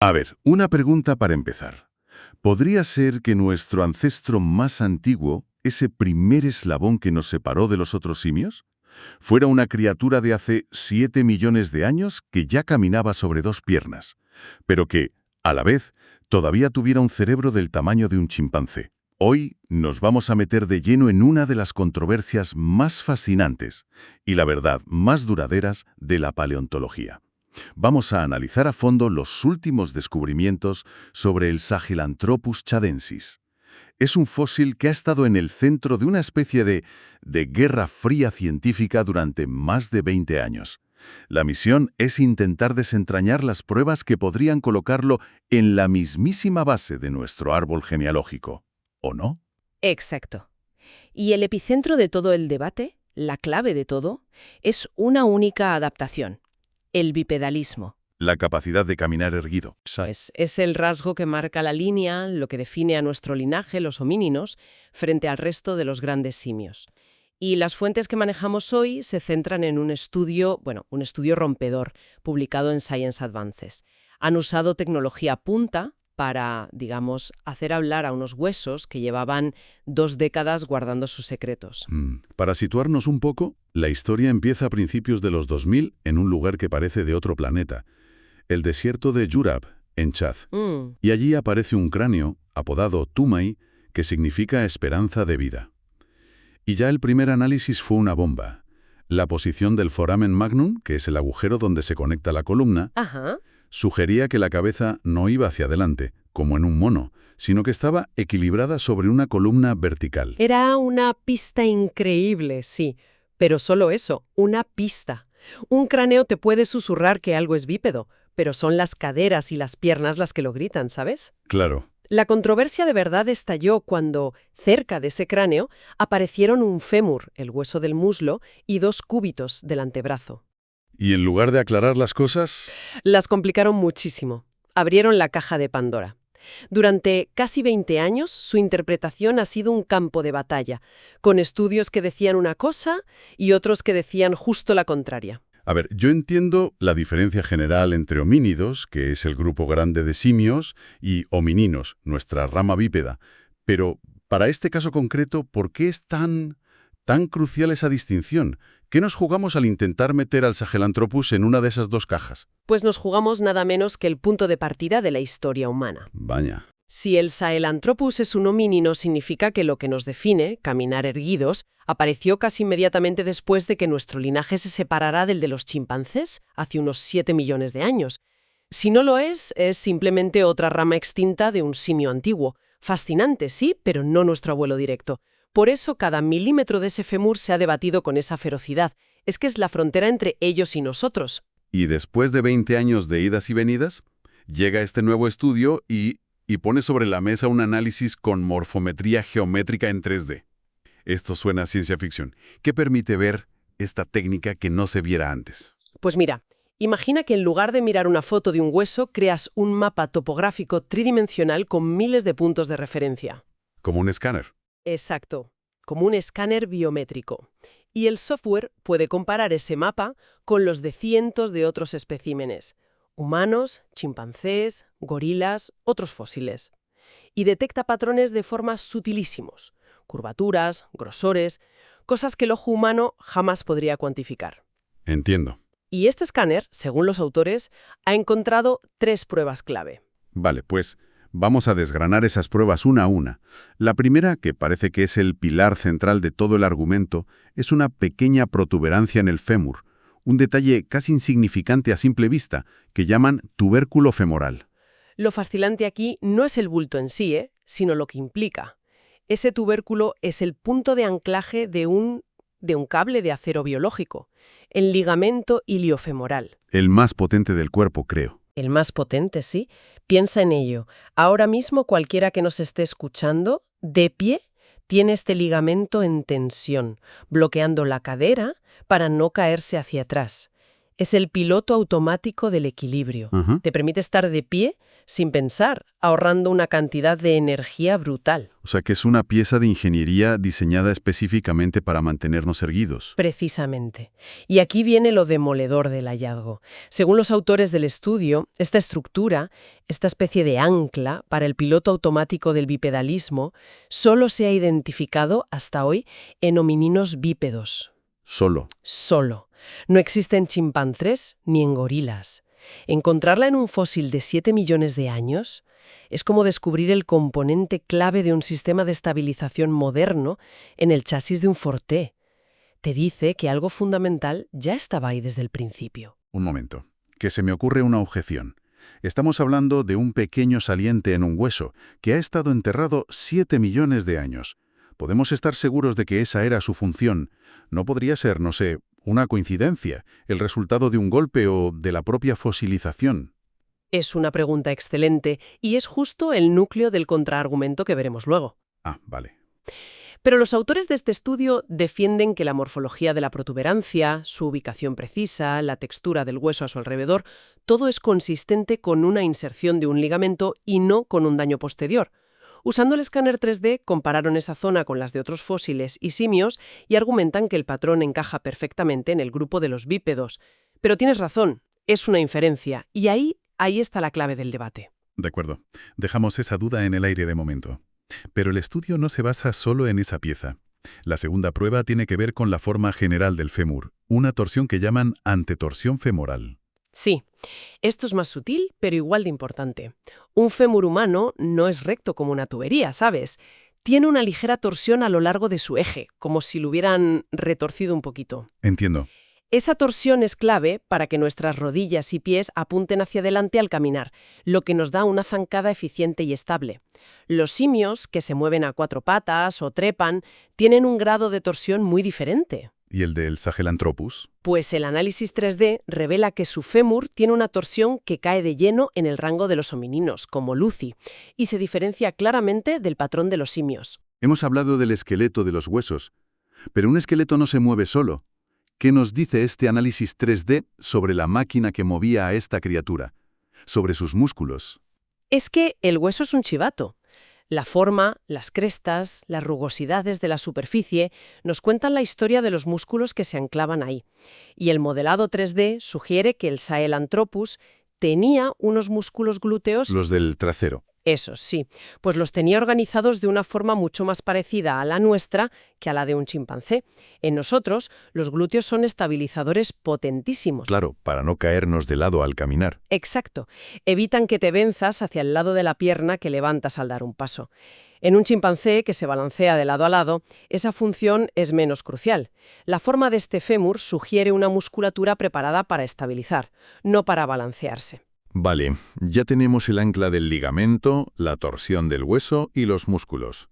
A ver, una pregunta para empezar. ¿Podría ser que nuestro ancestro más antiguo, ese primer eslabón que nos separó de los otros simios, fuera una criatura de hace 7 millones de años que ya caminaba sobre dos piernas, pero que, a la vez, todavía tuviera un cerebro del tamaño de un chimpancé? Hoy nos vamos a meter de lleno en una de las controversias más fascinantes y, la verdad, más duraderas de la paleontología. Vamos a analizar a fondo los últimos descubrimientos sobre el Sahelanthropus chadensis. Es un fósil que ha estado en el centro de una especie de guerra fría científica durante más de 20 años. La misión es intentar desentrañar las pruebas que podrían colocarlo en la mismísima base de nuestro árbol genealógico. ¿O no? Exacto. Y el epicentro de todo el debate, la clave de todo, es una única adaptación: el bipedalismo. La capacidad de caminar erguido. Es el rasgo que marca la línea, lo que define a nuestro linaje, los homíninos, frente al resto de los grandes simios. Y las fuentes que manejamos hoy se centran en un estudio rompedor, publicado en Science Advances. Han usado tecnología punta para, digamos, hacer hablar a unos huesos que llevaban 2 décadas guardando sus secretos. Para situarnos un poco, la historia empieza a principios de los 2000 en un lugar que parece de otro planeta, el desierto de Jurab, en Chad. Y allí aparece un cráneo, apodado Tumai, que significa esperanza de vida. Y ya el primer análisis fue una bomba. La posición del foramen magnum, que es el agujero donde se conecta la columna, sugería que la cabeza no iba hacia adelante, como en un mono, sino que estaba equilibrada sobre una columna vertical. Era una pista increíble, sí, pero solo eso, una pista. Un cráneo te puede susurrar que algo es bípedo, pero son las caderas y las piernas las que lo gritan, ¿sabes? Claro. La controversia de verdad estalló cuando, cerca de ese cráneo, aparecieron un fémur, el hueso del muslo, y 2 cúbitos del antebrazo. Y en lugar de aclarar las cosas... Las complicaron muchísimo. Abrieron la caja de Pandora. Durante casi 20 años, su interpretación ha sido un campo de batalla, con estudios que decían una cosa y otros que decían justo la contraria. A ver, yo entiendo la diferencia general entre homínidos, que es el grupo grande de simios, y homininos, nuestra rama bípeda. Pero, para este caso concreto, ¿por qué es tan crucial esa distinción? ¿Qué nos jugamos al intentar meter al Sahelanthropus en una de esas dos cajas? Pues nos jugamos nada menos que el punto de partida de la historia humana. Vaya. Si el Sahelanthropus es un homínino, significa que lo que nos define, caminar erguidos, apareció casi inmediatamente después de que nuestro linaje se separara del de los chimpancés, hace unos 7 millones de años. Si no lo es simplemente otra rama extinta de un simio antiguo. Fascinante, sí, pero no nuestro abuelo directo. Por eso cada milímetro de ese fémur se ha debatido con esa ferocidad. Es que es la frontera entre ellos y nosotros. Y después de 20 años de idas y venidas, llega este nuevo estudio y pone sobre la mesa un análisis con morfometría geométrica en 3D. Esto suena a ciencia ficción. ¿Qué permite ver esta técnica que no se viera antes? Pues mira, imagina que en lugar de mirar una foto de un hueso, creas un mapa topográfico tridimensional con miles de puntos de referencia. Como un escáner. Exacto, como un escáner biométrico. Y el software puede comparar ese mapa con los de cientos de otros especímenes: humanos, chimpancés, gorilas, otros fósiles. Y detecta patrones de formas sutilísimos: curvaturas, grosores, cosas que el ojo humano jamás podría cuantificar. Entiendo. Y este escáner, según los autores, ha encontrado 3 pruebas clave. Vale, pues vamos a desgranar esas pruebas una a una. La primera, que parece que es el pilar central de todo el argumento, es una pequeña protuberancia en el fémur, un detalle casi insignificante a simple vista, que llaman tubérculo femoral. Lo fascinante aquí no es el bulto en sí, sino lo que implica. Ese tubérculo es el punto de anclaje de un cable de acero biológico, el ligamento iliofemoral. El más potente del cuerpo, creo. El más potente, sí. Piensa en ello. Ahora mismo cualquiera que nos esté escuchando, de pie, tiene este ligamento en tensión, bloqueando la cadera para no caerse hacia atrás. Es el piloto automático del equilibrio. Ajá. Te permite estar de pie sin pensar, ahorrando una cantidad de energía brutal. O sea que es una pieza de ingeniería diseñada específicamente para mantenernos erguidos. Precisamente. Y aquí viene lo demoledor del hallazgo. Según los autores del estudio, esta estructura, esta especie de ancla para el piloto automático del bipedalismo, solo se ha identificado hasta hoy en homininos bípedos. Solo. Solo. No existe en chimpancés ni en gorilas. Encontrarla en un fósil de 7 millones de años es como descubrir el componente clave de un sistema de estabilización moderno en el chasis de un Forte. Te dice que algo fundamental ya estaba ahí desde el principio. Un momento. Que se me ocurre una objeción. Estamos hablando de un pequeño saliente en un hueso que ha estado enterrado 7 millones de años. ¿Podemos estar seguros de que esa era su función? ¿No podría ser, no sé, una coincidencia, el resultado de un golpe o de la propia fosilización? Es una pregunta excelente y es justo el núcleo del contraargumento que veremos luego. Ah, vale. Pero los autores de este estudio defienden que la morfología de la protuberancia, su ubicación precisa, la textura del hueso a su alrededor, todo es consistente con una inserción de un ligamento y no con un daño posterior. Usando el escáner 3D, compararon esa zona con las de otros fósiles y simios y argumentan que el patrón encaja perfectamente en el grupo de los bípedos. Pero tienes razón, es una inferencia, y ahí está la clave del debate. De acuerdo. Dejamos esa duda en el aire de momento. Pero el estudio no se basa solo en esa pieza. La segunda prueba tiene que ver con la forma general del fémur, una torsión que llaman antetorsión femoral. Sí, esto es más sutil, pero igual de importante. Un fémur humano no es recto como una tubería, ¿sabes? Tiene una ligera torsión a lo largo de su eje, como si lo hubieran retorcido un poquito. Entiendo. Esa torsión es clave para que nuestras rodillas y pies apunten hacia adelante al caminar, lo que nos da una zancada eficiente y estable. Los simios, que se mueven a 4 patas o trepan, tienen un grado de torsión muy diferente. ¿Y el del Sahelanthropus? Pues el análisis 3D revela que su fémur tiene una torsión que cae de lleno en el rango de los homininos, como Lucy, y se diferencia claramente del patrón de los simios. Hemos hablado del esqueleto de los huesos, pero un esqueleto no se mueve solo. ¿Qué nos dice este análisis 3D sobre la máquina que movía a esta criatura? Sobre sus músculos. Es que el hueso es un chivato. La forma, las crestas, las rugosidades de la superficie nos cuentan la historia de los músculos que se anclaban ahí. Y el modelado 3D sugiere que el Sahelanthropus tenía unos músculos glúteos. Los del trasero. Esos, sí, pues los tenía organizados de una forma mucho más parecida a la nuestra que a la de un chimpancé. En nosotros, los glúteos son estabilizadores potentísimos. Claro, para no caernos de lado al caminar. Exacto. Evitan que te venzas hacia el lado de la pierna que levantas al dar un paso. En un chimpancé que se balancea de lado a lado, esa función es menos crucial. La forma de este fémur sugiere una musculatura preparada para estabilizar, no para balancearse. Vale, ya tenemos el ancla del ligamento, la torsión del hueso y los músculos.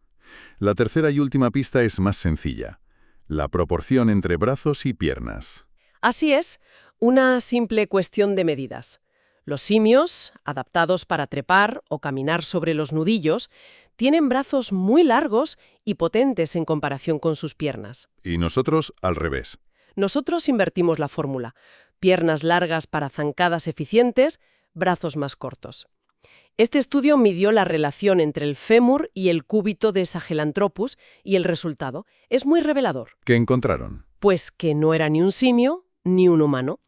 La tercera y última pista es más sencilla. La proporción entre brazos y piernas. Así es, una simple cuestión de medidas. Los simios, adaptados para trepar o caminar sobre los nudillos, tienen brazos muy largos y potentes en comparación con sus piernas. Y nosotros al revés. Nosotros invertimos la fórmula. Piernas largas para zancadas eficientes, brazos más cortos. Este estudio midió la relación entre el fémur y el cúbito de Sahelanthropus y el resultado es muy revelador. ¿Qué encontraron? Pues que no era ni un simio ni un humano.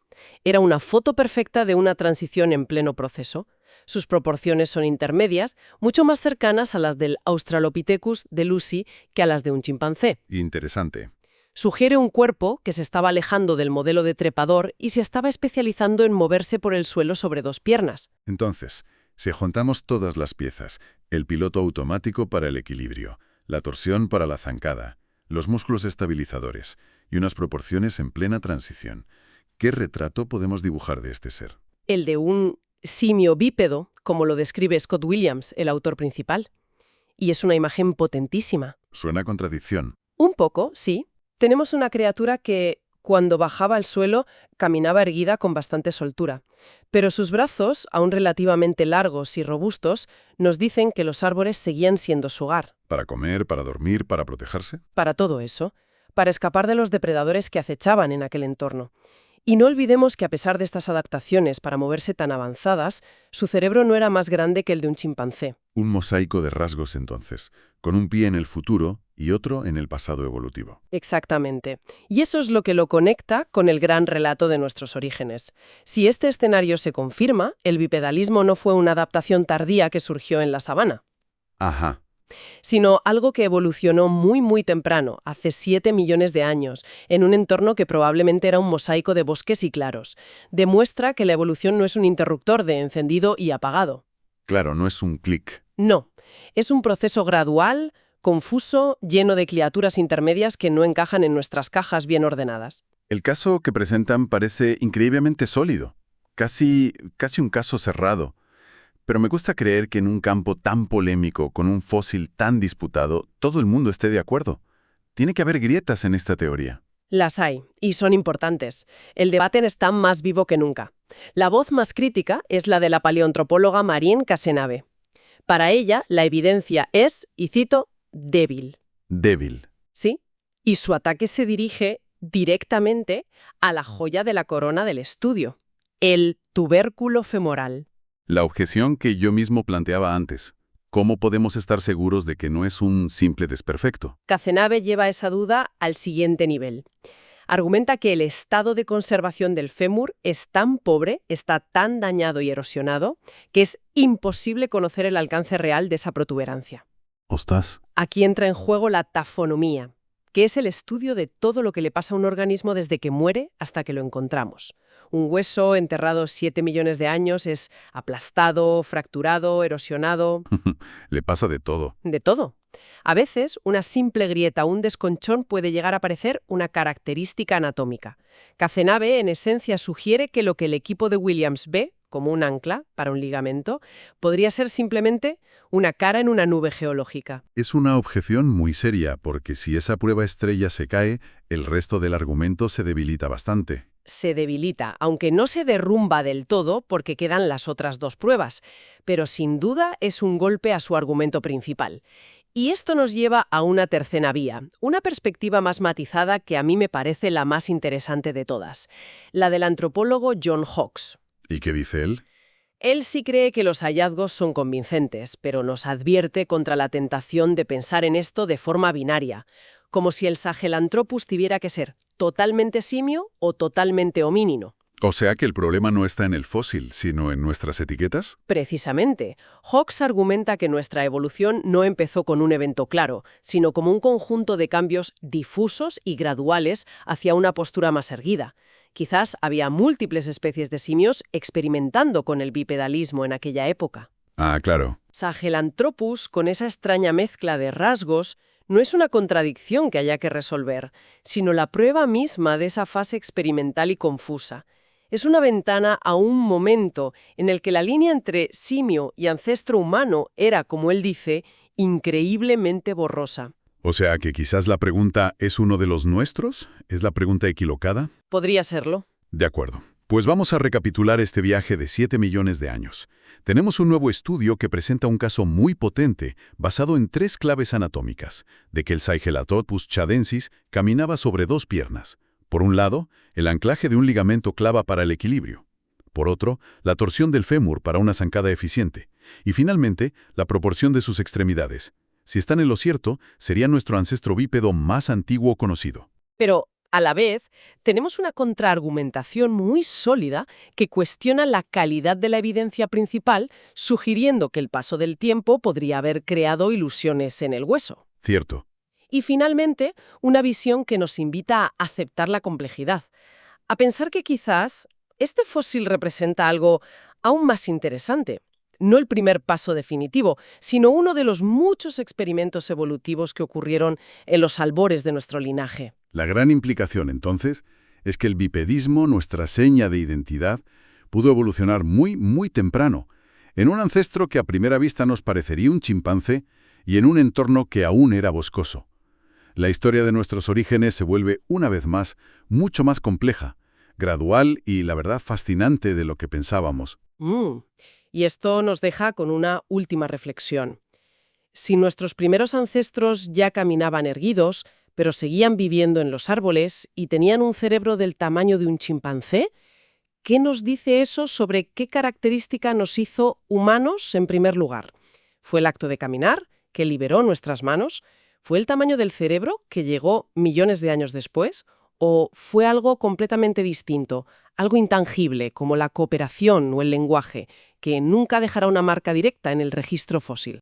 Era una foto perfecta de una transición en pleno proceso. Sus proporciones son intermedias, mucho más cercanas a las del Australopithecus de Lucy que a las de un chimpancé. Interesante. Sugiere un cuerpo que se estaba alejando del modelo de trepador y se estaba especializando en moverse por el suelo sobre 2 piernas. Entonces, si juntamos todas las piezas, el piloto automático para el equilibrio, la torsión para la zancada, los músculos estabilizadores y unas proporciones en plena transición, ¿qué retrato podemos dibujar de este ser? El de un simio bípedo, como lo describe Scott Williams, el autor principal. Y es una imagen potentísima. Suena a contradicción. Un poco, sí. Tenemos una criatura que, cuando bajaba al suelo, caminaba erguida con bastante soltura. Pero sus brazos, aún relativamente largos y robustos, nos dicen que los árboles seguían siendo su hogar. ¿Para comer, para dormir, para protegerse? Para todo eso. Para escapar de los depredadores que acechaban en aquel entorno. Y no olvidemos que a pesar de estas adaptaciones para moverse tan avanzadas, su cerebro no era más grande que el de un chimpancé. Un mosaico de rasgos entonces, con un pie en el futuro y otro en el pasado evolutivo. Exactamente. Y eso es lo que lo conecta con el gran relato de nuestros orígenes. Si este escenario se confirma, el bipedalismo no fue una adaptación tardía que surgió en la sabana, Ajá. sino algo que evolucionó muy temprano, hace 7 millones de años, en un entorno que probablemente era un mosaico de bosques y claros. Demuestra que la evolución no es un interruptor de encendido y apagado. Claro, no es un clic. No, es un proceso gradual, confuso, lleno de criaturas intermedias que no encajan en nuestras cajas bien ordenadas. El caso que presentan parece increíblemente sólido, casi un caso cerrado. Pero me gusta creer que en un campo tan polémico, con un fósil tan disputado, todo el mundo esté de acuerdo. Tiene que haber grietas en esta teoría. Las hay, y son importantes. El debate está más vivo que nunca. La voz más crítica es la de la paleoantropóloga Marine Cazenave. Para ella, la evidencia es, y cito, débil. Débil. ¿Sí? Y su ataque se dirige directamente a la joya de la corona del estudio, el tubérculo femoral. La objeción que yo mismo planteaba antes. ¿Cómo podemos estar seguros de que no es un simple desperfecto? Cazenave lleva esa duda al siguiente nivel. Argumenta que el estado de conservación del fémur es tan pobre, está tan dañado y erosionado, que es imposible conocer el alcance real de esa protuberancia. Ostras. Aquí entra en juego la tafonomía, que es el estudio de todo lo que le pasa a un organismo desde que muere hasta que lo encontramos. Un hueso enterrado 7 millones de años es aplastado, fracturado, erosionado, Le pasa de todo. de todo. A veces, una simple grieta o un desconchón puede llegar a parecer una característica anatómica. Cazenave, en esencia, sugiere que lo que el equipo de Williams ve, como un ancla para un ligamento, podría ser simplemente una cara en una nube geológica. Es una objeción muy seria, porque si esa prueba estrella se cae, el resto del argumento se debilita bastante. Se debilita, aunque no se derrumba del todo porque quedan las otras dos pruebas, pero sin duda es un golpe a su argumento principal. Y esto nos lleva a una tercera vía, una perspectiva más matizada que a mí me parece la más interesante de todas, la del antropólogo John Hawkes. ¿Y qué dice él? Él sí cree que los hallazgos son convincentes, pero nos advierte contra la tentación de pensar en esto de forma binaria, como si el Sahelanthropus tuviera que ser totalmente simio o totalmente homínino. O sea que el problema no está en el fósil, sino en nuestras etiquetas. Precisamente, Hawkes argumenta que nuestra evolución no empezó con un evento claro, sino como un conjunto de cambios difusos y graduales hacia una postura más erguida. Quizás había múltiples especies de simios experimentando con el bipedalismo en aquella época. Ah, claro. Sahelanthropus, con esa extraña mezcla de rasgos, no es una contradicción que haya que resolver, sino la prueba misma de esa fase experimental y confusa. Es una ventana a un momento en el que la línea entre simio y ancestro humano era, como él dice, increíblemente borrosa. O sea que quizás la pregunta ¿es uno de los nuestros? ¿Es la pregunta equivocada? Podría serlo. De acuerdo. Pues vamos a recapitular este viaje de 7 millones de años. Tenemos un nuevo estudio que presenta un caso muy potente, basado en 3 claves anatómicas, de que el Sahelanthropus chadensis caminaba sobre 2 piernas. Por un lado, el anclaje de un ligamento clava para el equilibrio. Por otro, la torsión del fémur para una zancada eficiente. Y finalmente, la proporción de sus extremidades. Si están en lo cierto, sería nuestro ancestro bípedo más antiguo conocido. Pero, a la vez, tenemos una contraargumentación muy sólida que cuestiona la calidad de la evidencia principal, sugiriendo que el paso del tiempo podría haber creado ilusiones en el hueso. Cierto. Y finalmente, una visión que nos invita a aceptar la complejidad, a pensar que quizás este fósil representa algo aún más interesante. No el primer paso definitivo, sino uno de los muchos experimentos evolutivos que ocurrieron en los albores de nuestro linaje. La gran implicación, entonces, es que el bipedismo, nuestra seña de identidad, pudo evolucionar muy temprano, en un ancestro que a primera vista nos parecería un chimpancé y en un entorno que aún era boscoso. La historia de nuestros orígenes se vuelve, una vez más, mucho más compleja, gradual y, la verdad, fascinante de lo que pensábamos. Y esto nos deja con una última reflexión. Si nuestros primeros ancestros ya caminaban erguidos, pero seguían viviendo en los árboles y tenían un cerebro del tamaño de un chimpancé. ¿Qué nos dice eso sobre qué característica nos hizo humanos en primer lugar? ¿Fue el acto de caminar, que liberó nuestras manos? ¿Fue el tamaño del cerebro, que llegó millones de años después? ¿O fue algo completamente distinto, algo intangible, como la cooperación o el lenguaje, que nunca dejará una marca directa en el registro fósil?